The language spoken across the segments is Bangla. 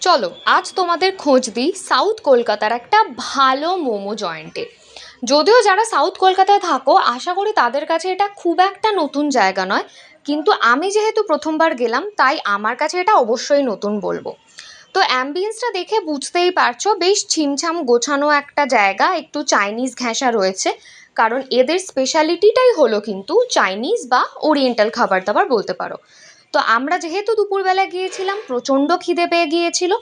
চলো আজ তোমাদের খোঁজ দিই সাউথ কলকাতার একটা ভালো মোমো জয়েন্টে। যদিও যারা সাউথ কলকাতায় থাকো আশা করি তাদের কাছে এটা খুব একটা নতুন জায়গা নয়, কিন্তু আমি যেহেতু প্রথমবার গেলাম তাই আমার কাছে এটা অবশ্যই নতুন বলবো। তো অ্যাম্বিয়েন্সটা দেখে বুঝতেই পারছো বেশ ছিমছাম গোছানো একটা জায়গা, একটু চাইনিজ ঘেঁষা রয়েছে, কারণ এদের স্পেশালিটিটাই হলো কিন্তু চাইনিজ বা ওরিয়েন্টাল খাবার দাবার বলতে পারো। তো আমরা যেহেতু দুপুরবেলা গিয়েছিলাম, প্রচণ্ড খিদে পেয়ে গিয়েছিল,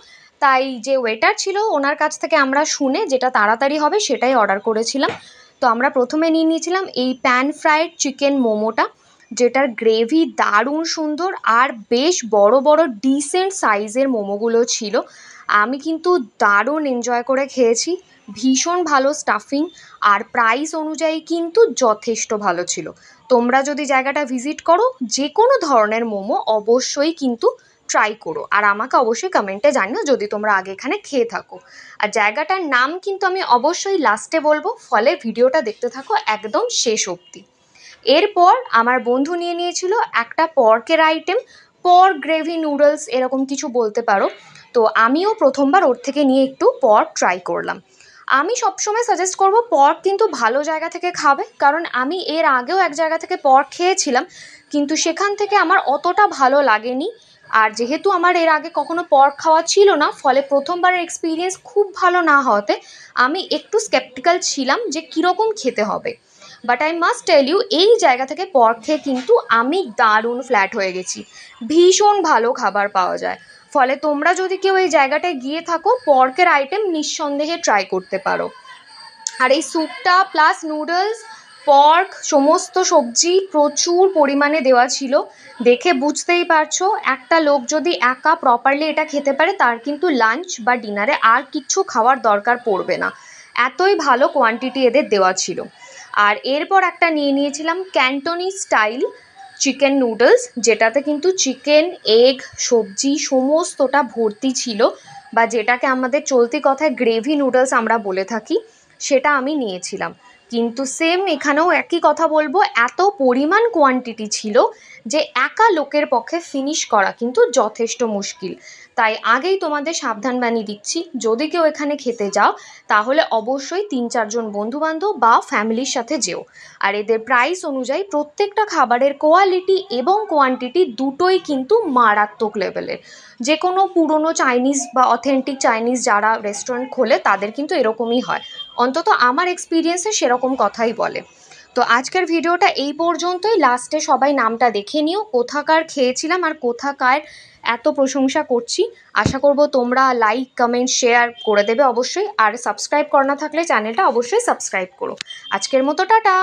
তাই যে ওয়েটার ছিল ওনার কাছ থেকে আমরা শুনে যেটা তাড়াতাড়ি হবে সেটাই অর্ডার করেছিলাম। তো আমরা প্রথমে নিয়ে নিয়েছিলাম এই প্যান ফ্রাইড চিকেন মোমোটা, যেটার গ্রেভি দারুণ সুন্দর আর বেশ বড় বড় ডিসেন্ট সাইজের মোমোগুলো ছিল। আমি কিন্তু দারুণ এনজয় করে খেয়েছি, ভীষণ ভালো স্টাফিং, আর প্রাইস অনুযায়ী কিন্তু যথেষ্ট ভালো ছিল। তোমরা যদি জায়গাটা ভিজিট করো যে কোনো ধরনের মোমো অবশ্যই কিন্তু ট্রাই করো, আর আমাকে অবশ্যই কমেন্টে জানিও যদি তোমরা আগে এখানে খেয়ে থাকো। আর জায়গাটার নাম কিন্তু আমি অবশ্যই লাস্টে বলবো, ফলে ভিডিওটা দেখতে থাকো একদম শেষ অবধি। এরপর আমার বন্ধু নিয়ে নিয়েছিল একটা পর্কের আইটেম, পর্ক গ্রেভি নুডলস এরকম কিছু বলতে পারো। তো আমিও প্রথমবার ওর থেকে নিয়ে একটু পর্ক ট্রাই করলাম। আমি সবসময় সাজেস্ট করব পর্ক কিন্তু ভালো জায়গা থেকে খাবে, কারণ আমি এর আগেও এক জায়গা থেকে পর্ক খেয়েছিলাম, কিন্তু সেখান থেকে আমার অতটা ভালো লাগেনি। আর যেহেতু আমার এর আগে কখনো পর্ক খাওয়া ছিল না, ফলে প্রথমবারের এক্সপিরিয়েন্স খুব ভালো না হওয়াতে আমি একটু স্কেপটিক্যাল ছিলাম যে কীরকম খেতে হবে। But I must tell you, এই জায়গা থেকে পর্ক খেয়ে কিন্তু আমি দারুণ ফ্ল্যাট হয়ে গেছি, ভীষণ ভালো খাবার পাওয়া যায়। ফলে তোমরা যদি কেউ এই জায়গাটায় গিয়ে থাকো পর্কের আইটেম নিঃসন্দেহে ট্রাই করতে পারো। আর এই স্যুপটা প্লাস নুডলস, পর্ক, সমস্ত সবজি প্রচুর পরিমাণে দেওয়া ছিল। দেখে বুঝতেই পারছো একটা লোক যদি একা প্রপারলি এটা খেতে পারে তার কিন্তু লাঞ্চ বা ডিনারে আর কিচ্ছু খাওয়ার দরকার পড়বে না, এতই ভালো কোয়ান্টিটি এদের দেওয়া ছিল। আর এরপর একটা নিয়ে নিয়েছিলাম ক্যান্টোনি স্টাইল চিকেন নুডলস, যেটাতে কিন্তু চিকেন, এগ, সবজি সমস্তটা ভর্তি ছিল, বা যেটাকে আমাদের চলতি কথায় গ্রেভি নুডলস আমরা বলে থাকি, সেটা আমি নিয়েছিলাম। কিন্তু সেম এখানেও একই কথা বলবো, এত পরিমাণ কোয়ান্টিটি ছিল যে একা লোকের পক্ষে ফিনিশ করা কিন্তু যথেষ্ট মুশকিল। তাই আগেই তোমাদের সাবধানবাণী দিচ্ছি, যদি কেউ এখানে খেতে যাও তাহলে অবশ্যই 3-4 জন বন্ধুবান্ধব বা ফ্যামিলির সাথে যেও। আর এদের প্রাইস অনুযায়ী প্রত্যেকটা খাবারের কোয়ালিটি এবং কোয়ান্টিটি দুটোই কিন্তু মারাত্মক লেভেলের। যে কোনো পুরনো চাইনিজ বা অথেন্টিক চাইনিজ যারা রেস্টুরেন্ট খোলে তাদের কিন্তু এরকমই হয়, অন্তত আমার এক্সপিরিয়েন্সে সেরকম কথাই বলে। তো আজকের ভিডিওটা এই পর্যন্তই, লাস্টে সবাই নামটা দেখে নিও কোথাকার খেয়েছিলাম আর কোথাকার এত প্রশংসা করছি। আশা করব তোমরা লাইক কমেন্ট শেয়ার করে দেবে অবশ্যই, আর সাবস্ক্রাইব করা না থাকলে চ্যানেলটা অবশ্যই সাবস্ক্রাইব করো। আজকের মতো টাটা।